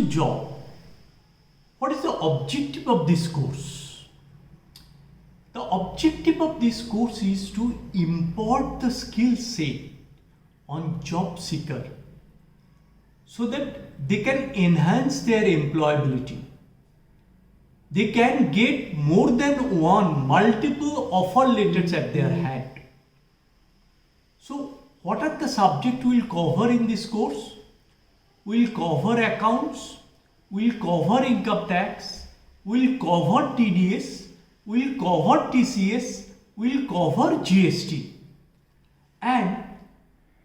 to job, what is the objective of this course? The objective of this course is to impart the skill set on job seeker so that they can enhance their employability. They can get more than multiple offer letters at their hand. So, what are the subjects we will cover in this course? We will cover accounts, we will cover income tax, we will cover TDS, we will cover TCS, we will cover GST. And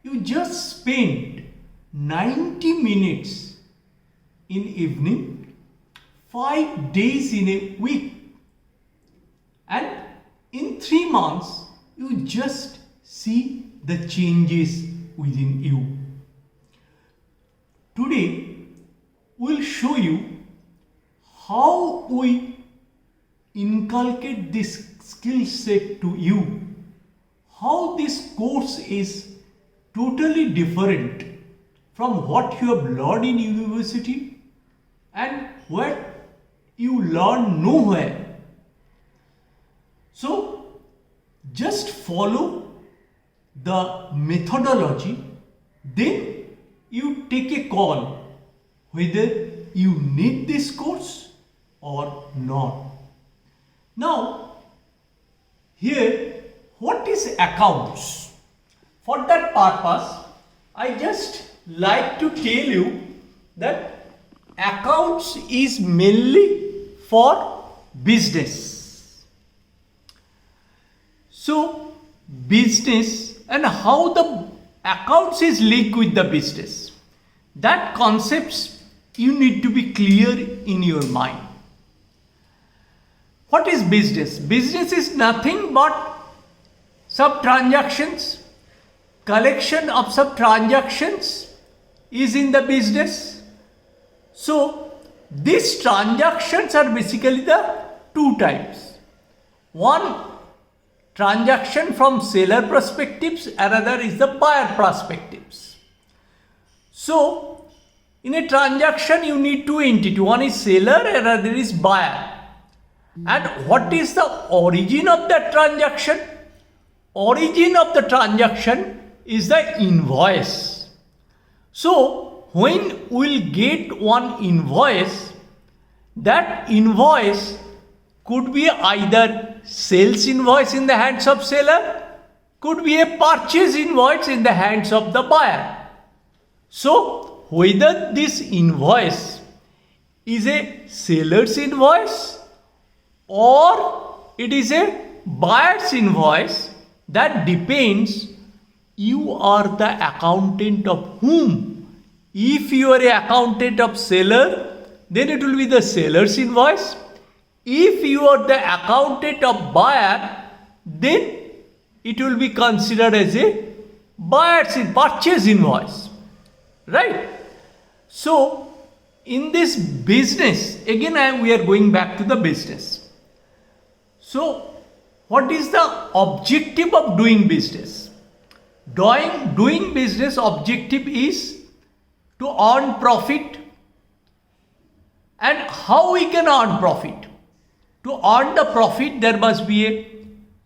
you just spend 90 minutes in evening, 5 days in a week, and in 3 months you just see the changes within you. Today we will show you how we inculcate this skill set to you, how this course is totally different from what you have learned in university and what you learn nowhere. So just follow the methodology, then you take a call whether you need this course or not. Now, here, what is accounts? For that purpose, I just like to tell you that accounts is mainly for business. So, business and how the accounts is linked with the business. That concepts you need to be clear in your mind. What is business? Business is nothing but sub transactions. Collection of sub transactions is in the business. So these transactions are basically the two types. One, transaction from seller perspectives, another is the buyer perspectives. So in a transaction you need two entities, one is seller, another is buyer. And what is the origin of that transaction? Origin of the transaction is the invoice. So when we'll get one invoice, that invoice could be either sales invoice in the hands of seller, could be a purchase invoice in the hands of the buyer. So whether this invoice is a seller's invoice or it is a buyer's invoice, that depends. You are the accountant of whom? If you are an accountant of seller, then it will be the seller's invoice. If you are the accountant of buyer, then it will be considered as a buyer's purchase invoice. Right? So, in this business, again we are going back to the business. So, what is the objective of doing business? Doing business objective is to earn profit. And how we can earn profit? To earn the profit, there must be a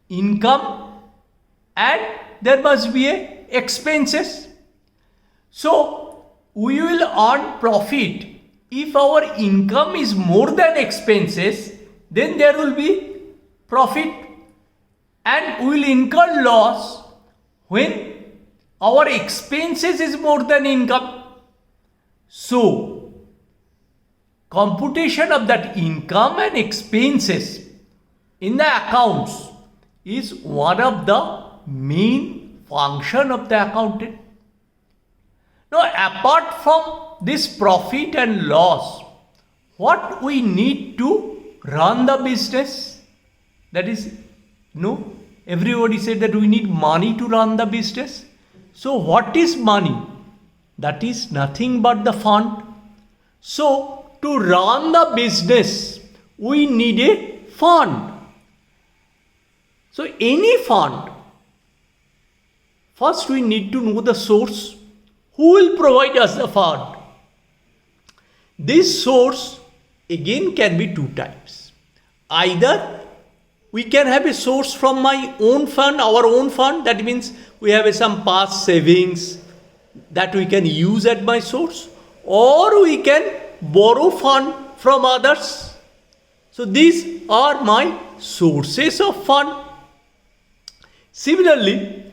income and there must be a expenses. So we will earn profit if our income is more than expenses, then there will be profit, and we will incur loss when our expenses is more than income. So computation of that income and expenses in the accounts is one of the main function of the accountant. Now, apart from this profit and loss, what we need to run the business? That is, everybody said that we need money to run the business. So what is money? That is nothing but the fund. So to run the business, we need a fund. So any fund, first we need to know the source. Who will provide us the fund? This source again can be two types. Either we can have a source from my own fund, our own fund, that means we have some past savings that we can use at my source, or we can borrow fund from others. So these are my sources of fund. Similarly,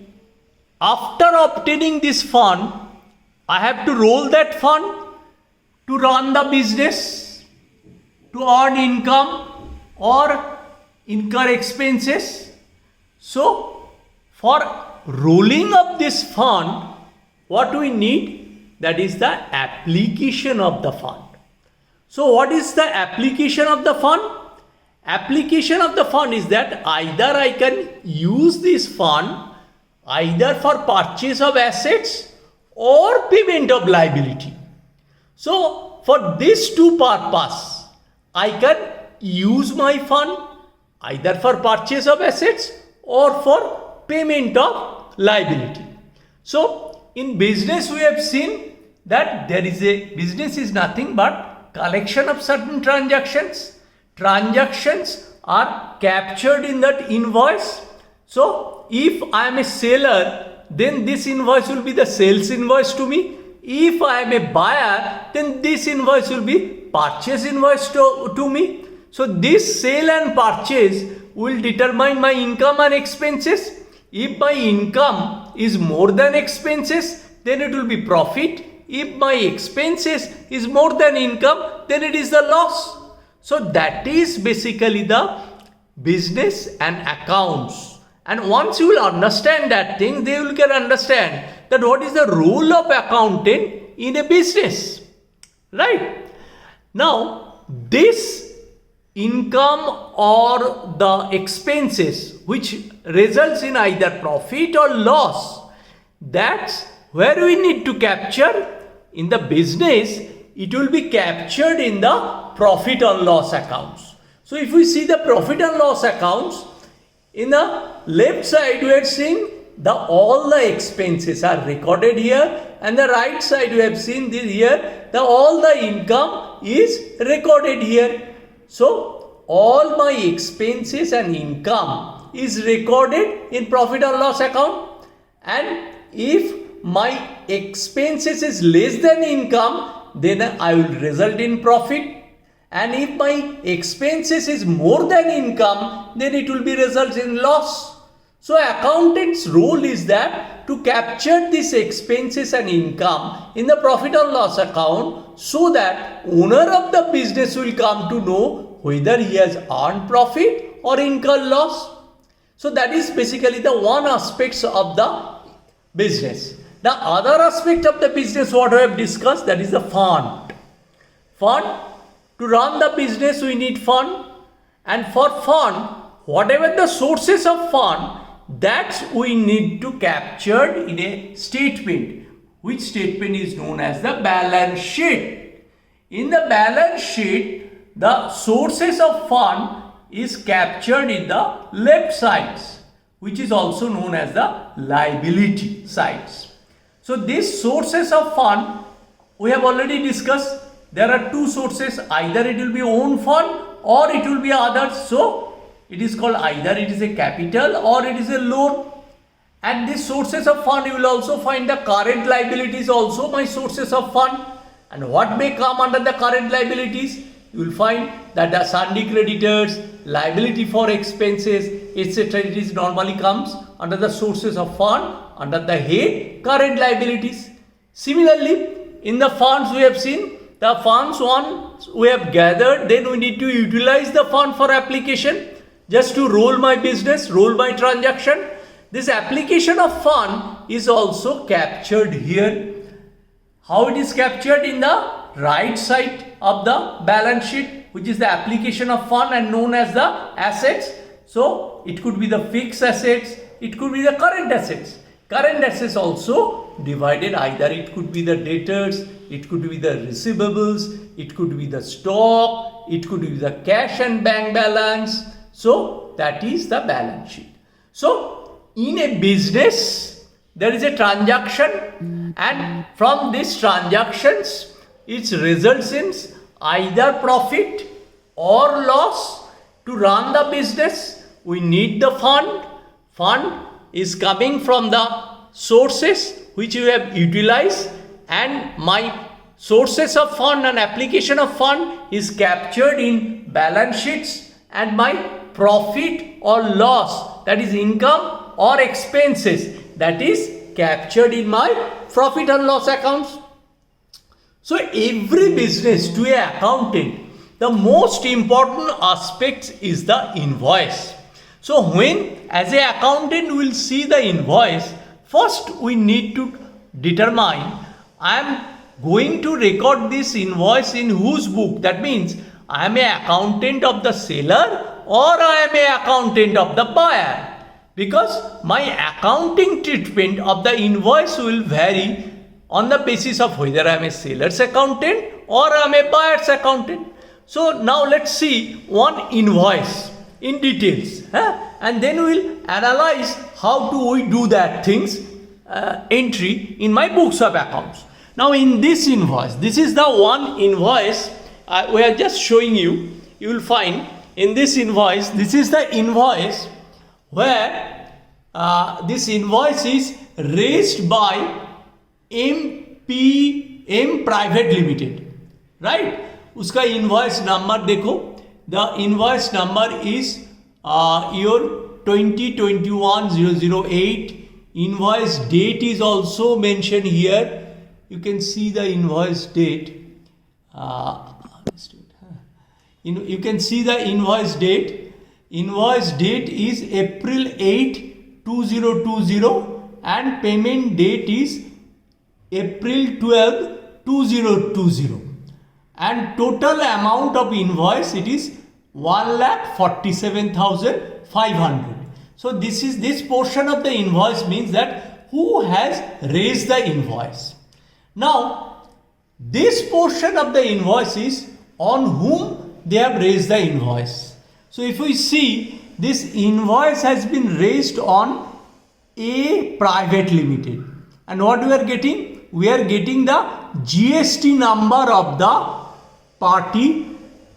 after obtaining this fund, I have to roll that fund to run the business, to earn income or incur expenses. So, for rolling up this fund, what we need? That is the application of the fund. So, what is the application of the fund? Application of the fund is that either I can use this fund either for purchase of assets or payment of liability. So, for these two purposes, I can use my fund either for purchase of assets or for payment of liability. So, in business we have seen that business is nothing but collection of certain transactions. Transactions are captured in that invoice. So, if I am a seller, then this invoice will be the sales invoice to me. If I am a buyer, then this invoice will be purchase invoice to me. So, this sale and purchase will determine my income and expenses. If my income is more than expenses, then it will be profit. If my expenses is more than income, then it is the loss. So that is basically the business and accounts. And once you will understand that thing, they will can understand that what is the role of accountant in a business. Right? Now, this income or the expenses which results in either profit or loss, that's where we need to capture in the business. It will be captured in the profit or loss accounts. So if we see the profit and loss accounts, in the left side we are seeing all the expenses are recorded here, and the right side we have seen this here, all the income is recorded here. So all my expenses and income is recorded in profit or loss account, and if my expenses is less than income, then I will result in profit, and if my expenses is more than income, then it will be results in loss. So accountant's role is that to capture these expenses and income in the profit or loss account, so that owner of the business will come to know whether he has earned profit or incurred loss. So that is basically the one aspect of the business. The other aspect of the business what we have discussed, that is the fund. Fund, to run the business we need fund, and for fund, whatever the sources of fund, that we need to capture in a statement, which statement is known as the balance sheet. In the balance sheet, the sources of fund is captured in the left sides, which is also known as the liability sides. So these sources of fund we have already discussed. There are two sources, either it will be own fund or it will be others. So it is called either it is a capital or it is a loan. And these sources of fund, you will also find the current liabilities also my sources of fund. And what may come under the current liabilities? You will find that the sundry creditors, liability for expenses, etc. It is normally comes under the sources of fund under the head current liabilities. Similarly, in the funds we have seen, the funds once we have gathered, then we need to utilize the fund for application, just to roll my business, roll my transaction. This application of fund is also captured here. How it is captured? In the right side of the balance sheet, which is the application of fund and known as the assets. So it could be the fixed assets, it could be the current assets. Current assets also divided, either it could be the debtors, it could be the receivables, it could be the stock, it could be the cash and bank balance. So that is the balance sheet. So in a business there is a transaction, and from these transactions it results in either profit or loss. To run the business, we need the fund. Fund is coming from the sources which you have utilized, and my sources of fund and application of fund is captured in balance sheets, and my profit or loss, that is income or expenses, that is captured in my profit and loss accounts. So every business to an accountant, the most important aspect is the invoice. So when as an accountant we will see the invoice, first we need to determine I am going to record this invoice in whose book. That means I am an accountant of the seller or I am an accountant of the buyer, because my accounting treatment of the invoice will vary on the basis of whether I am a seller's accountant or I am a buyer's accountant. So now let's see one invoice in details, and then we will analyze how do we do that things entry in my books of accounts. Now in this invoice, this is the one invoice we are just showing you. You will find in this invoice, this is the invoice where this invoice is raised by MPM Private Limited, right? उसका invoice number देखो, the invoice number is your 2021-008. Invoice date is also mentioned here. You can see the invoice date. You can see the invoice date. Invoice date is April 8, 2020, and payment date is April 12, 2020. And total amount of invoice, it is 1,47,500. So this portion of the invoice means that who has raised the invoice. Now this portion of the invoice is on whom they have raised the invoice. So if we see, this invoice has been raised on A Private Limited, and what we are getting? We are getting the GST number of the party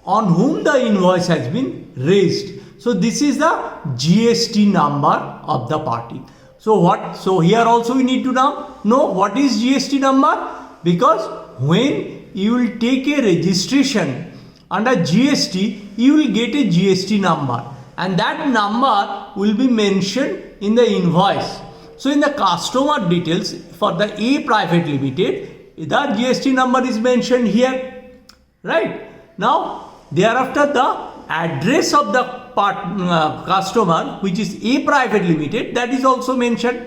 on whom the invoice has been raised. So this is the GST number of the party. So what? So here also we need to know what is GST number, because when you will take a registration under GST, you will get a GST number, and that number will be mentioned in the invoice. So in the customer details for the A Private Limited, the GST number is mentioned here, right? Now thereafter the address of the customer, which is A Private Limited, that is also mentioned.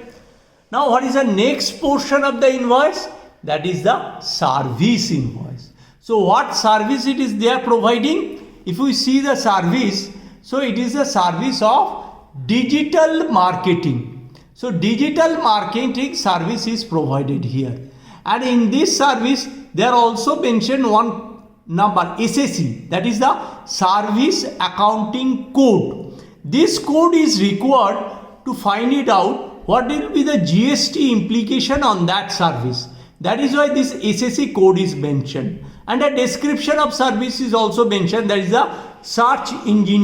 Now what is the next portion of the invoice? That is the service invoice. So what service it is they are providing? If we see the service, so it is a service of digital marketing. So digital marketing service is provided here, and in this service they are also mentioned one number, SAC, that is the Service Accounting Code. This code is required to find it out what will be the GST implication on that service. That is why this SAC code is mentioned, and a description of service is also mentioned, that is the search engine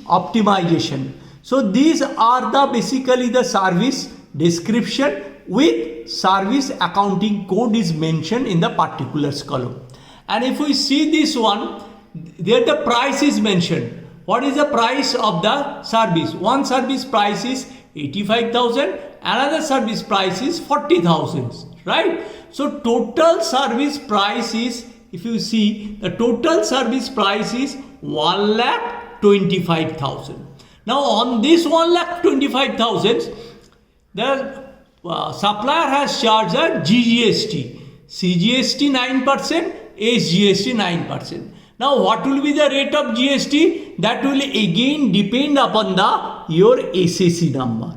optimization. So these are the basically the service description with service accounting code is mentioned in the particulars column. And if we see this one, there the price is mentioned. What is the price of the service? One service price is 85,000, another service price is 40,000, right? So total service price is, if you see, the total service price is 1,25,000. Now on this 1,25,000, the supplier has charged a GGST, CGST 9%, SGST 9%. Now what will be the rate of GST? That will again depend upon your SAC number.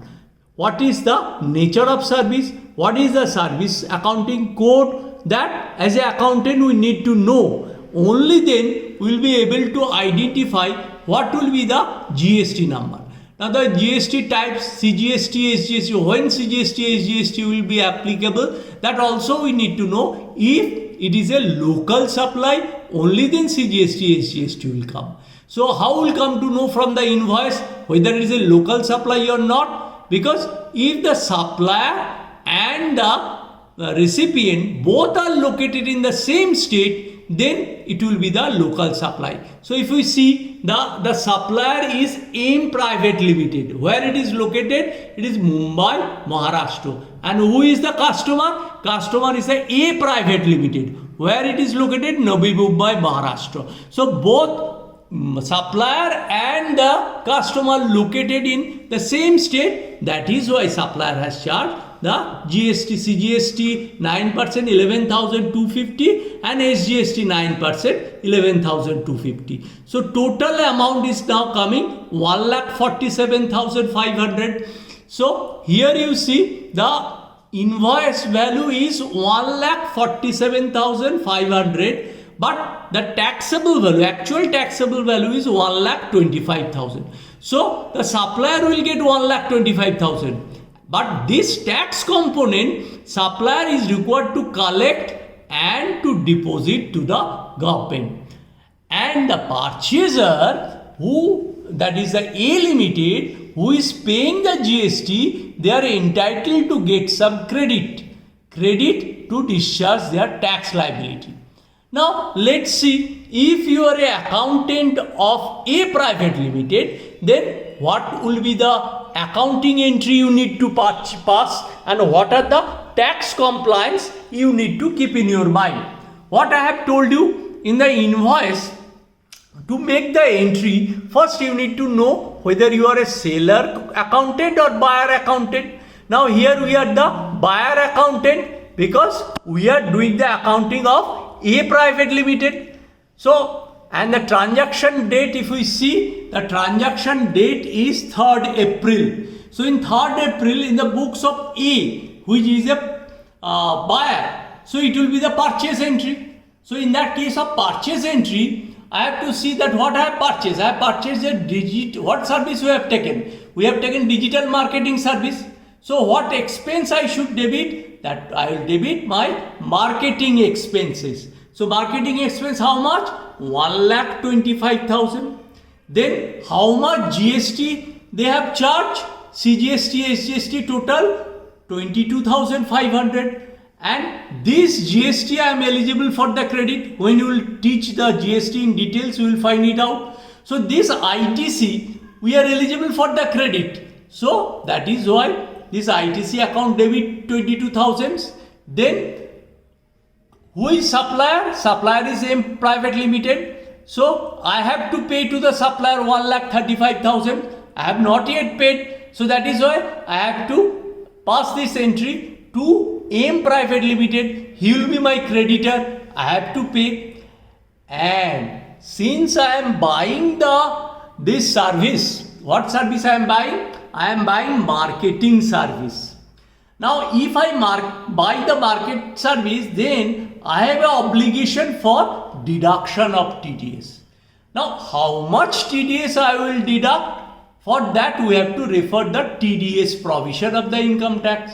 What is the nature of service? What is the service accounting code? That as an accountant we need to know. Only then we will be able to identify what will be the GST number. Now the GST types, CGST, SGST, when CGST, SGST will be applicable, that also we need to know if it is a local supply, only then CGST, SGST will come. So how will come to know from the invoice whether it is a local supply or not? Because if the supplier and the recipient both are located in the same state, then it will be the local supply. So if we see the supplier is AIM Private Limited. Where it is located? It is Mumbai, Maharashtra. And who is the customer? Customer is the A Private Limited. Where it is located? Navi Mumbai, Maharashtra. So both supplier and the customer located in the same state. That is why supplier has charged the GST, CGST 9%, 11,250 and SGST 9%, 11,250. So total amount is now coming 1,47,500. So here you see the invoice value is 1,47,500, but the taxable value, actual taxable value is 1,25,000. So the supplier will get 1,25,000. But this tax component, supplier is required to collect and to deposit to the government. And the purchaser, who, that is the A Limited, who is paying the GST, they are entitled to get some credit to discharge their tax liability. Now let's see, if you are an accountant of A Private Limited, then what will be the accounting entry you need to pass and what are the tax compliance you need to keep in your mind. What I have told you in the invoice, to make the entry, first you need to know whether you are a seller accountant or buyer accountant. Now here we are the buyer accountant because we are doing the accounting of A Private Limited. So, and the transaction date, if we see, the transaction date is 3rd April. So in 3rd April in the books of A, which is a buyer, so it will be the purchase entry. So in that case of purchase entry, I have to see that what I have purchased. I have purchased a what service we have taken? We have taken digital marketing service. So what expense I should debit? That I will debit my marketing expenses. So marketing expense how much? 1,25,000. Then how much GST they have charged? CGST, SGST total 22,500. And this GST I am eligible for the credit. When you will teach the GST in details, you will find it out. So this ITC we are eligible for the credit. So that is why this ITC account debit 22,000. Then who is supplier? Supplier is AIM Private Limited. So I have to pay to the supplier 1,35,000. I have not yet paid. So that is why I have to pass this entry to AIM Private Limited. He will be my creditor. I have to pay. And since I am buying this service, what service I am buying? I am buying marketing service. Now if I buy the market service, then I have an obligation for deduction of TDS. Now how much TDS I will deduct? For that we have to refer the TDS provision of the income tax.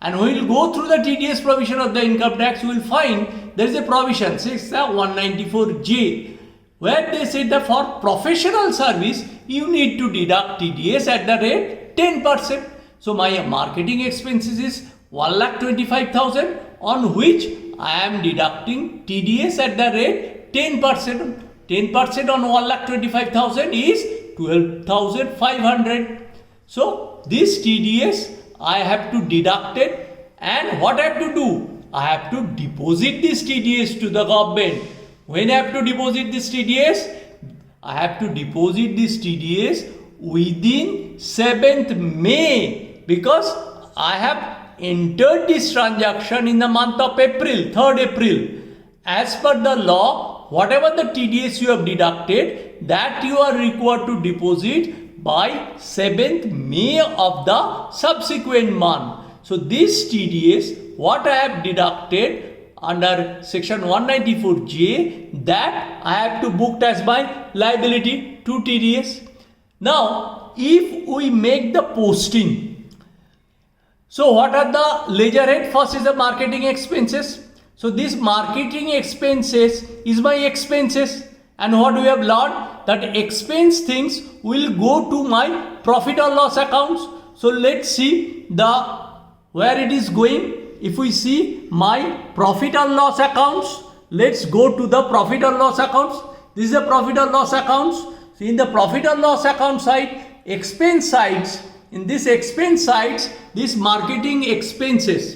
And we will go through the TDS provision of the income tax. We will find there is a provision, 194J, where they said that for professional service you need to deduct TDS at the rate 10%. So my marketing expenses is 1,25,000, on which I am deducting TDS at the rate 10%. 10% on 1,25,000 is 12,500. So this TDS I have to deduct it, and what I have to do? I have to deposit this TDS to the government. When I have to deposit this TDS? I have to deposit this TDS within 7th May, because I have entered this transaction in the month of April, 3rd April. As per the law, whatever the TDS you have deducted, that you are required to deposit by 7th May of the subsequent month. So this TDS, what I have deducted under section 194J, that I have to book as my liability to TDS. Now, if we make the posting, so what are the ledger head? First is the marketing expenses. So this marketing expenses is my expenses. And what we have learned, that expense things will go to my profit or loss accounts. So let's see where it is going. If we see my profit or loss accounts, let's go to the profit or loss accounts. This is the profit or loss accounts. So in the profit or loss account side, expense sides, in this expense sides, this marketing expenses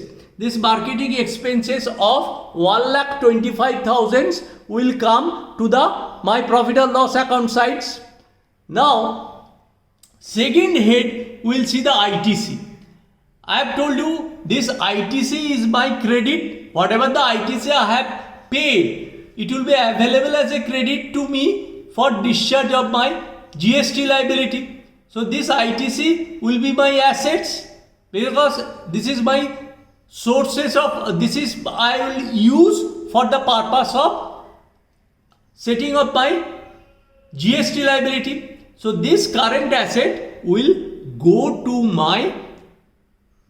of 1,25,000 will come to my profit or loss account sides. Now, second head, we will see the ITC. I have told you this ITC is my credit. Whatever the ITC I have paid, it will be available as a credit to me for discharge of my GST liability. So this ITC will be my assets, because this is my sources of, I will use for the purpose of setting up my GST liability. So this current asset will go to my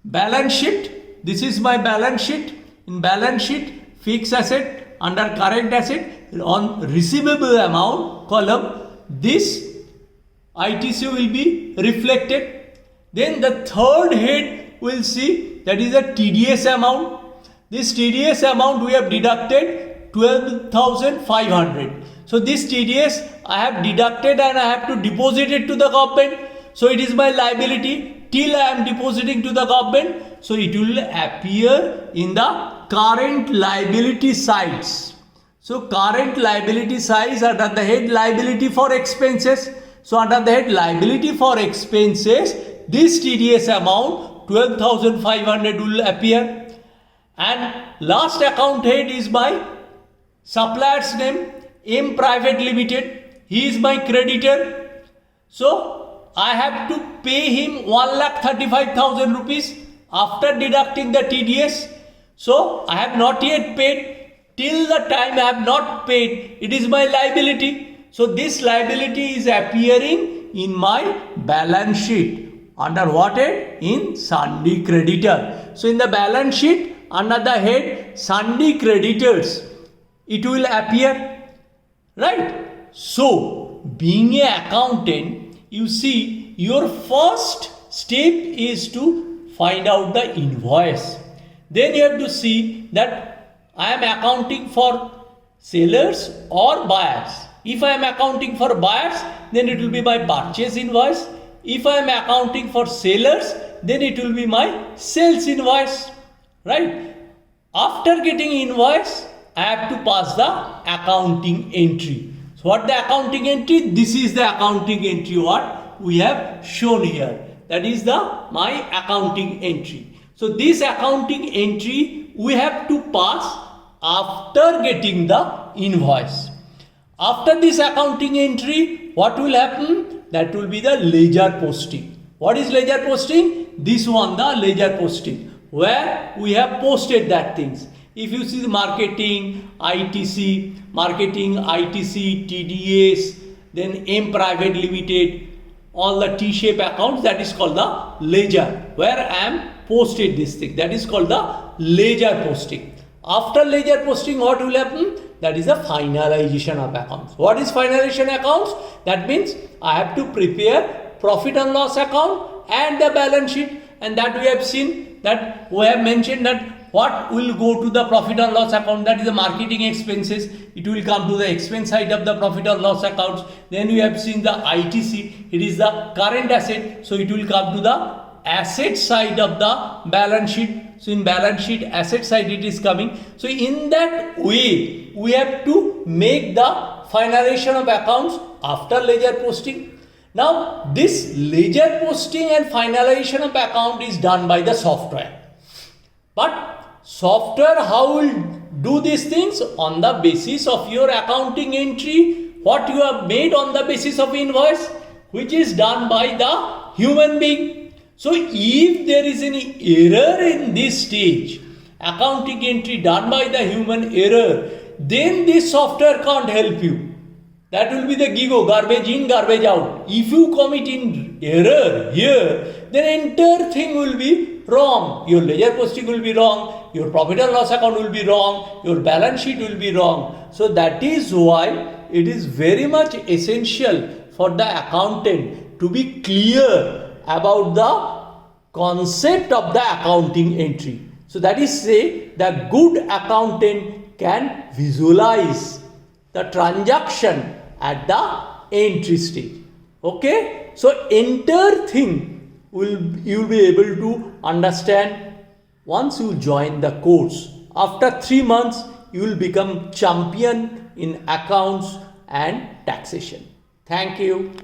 balance sheet. This is my balance sheet. In balance sheet, fixed asset, under current asset, on receivable amount column, this ITC will be reflected. Then the third head will see, that is a TDS amount. This TDS amount we have deducted 12,500. So this TDS I have deducted and I have to deposit it to the government. So it is my liability till I am depositing to the government. So it will appear in the current liability sides. So current liability sides under the head liability for expenses. So under the head liability for expenses, this TDS amount 12,500 will appear. And last account head is my supplier's name, M Private Limited. He is my creditor. So I have to pay him 1,35,000 rupees after deducting the TDS. So I have not yet paid. Till the time I have not paid, it is my liability. So this liability is appearing in my balance sheet. Under what head? In sundry creditor. So in the balance sheet, under the head sundry creditors, it will appear. Right? So being an accountant, you see, your first step is to find out the invoice. Then you have to see that I am accounting for sellers or buyers. If I am accounting for buyers, then it will be my purchase invoice. If I am accounting for sellers, then it will be my sales invoice. Right? After getting invoice, I have to pass the accounting entry. So what the accounting entry? This is the accounting entry what we have shown here. That is my accounting entry. So this accounting entry we have to pass after getting the invoice. After this accounting entry, what will happen? That will be the ledger posting. What is ledger posting? This one, the ledger posting, where we have posted that things. If you see the marketing, ITC, TDS, then M Private Limited, all the T-shape accounts, that is called the ledger, where I am posted this thing. That is called the ledger posting. After ledger posting, what will happen? That is the finalization of accounts. What is finalization accounts? That means I have to prepare profit and loss account and the balance sheet, and that we have seen, that we have mentioned that what will go to the profit and loss account, that is the marketing expenses. It will come to the expense side of the profit and loss accounts. Then we have seen the ITC, it is the current asset, so it will come to the asset side of the balance sheet. So in balance sheet asset side it is coming. So in that way we have to make the finalization of accounts after ledger posting. Now this ledger posting and finalization of account is done by the software. But software how will do these things? On the basis of your accounting entry, what you have made on the basis of invoice, which is done by the human being. So if there is any error in this stage, accounting entry done by the human error, then this software can't help you. That will be the GIGO, garbage in, garbage out. If you commit in error here, then entire thing will be wrong. Your ledger posting will be wrong, your profit and loss account will be wrong, your balance sheet will be wrong. So that is why it is very much essential for the accountant to be clear about the concept of the accounting entry. So that is say the good accountant can visualize the transaction at the entry stage. Okay, so entire thing you will be able to understand once you join the course. After 3 months you will become champion in accounts and taxation. Thank you.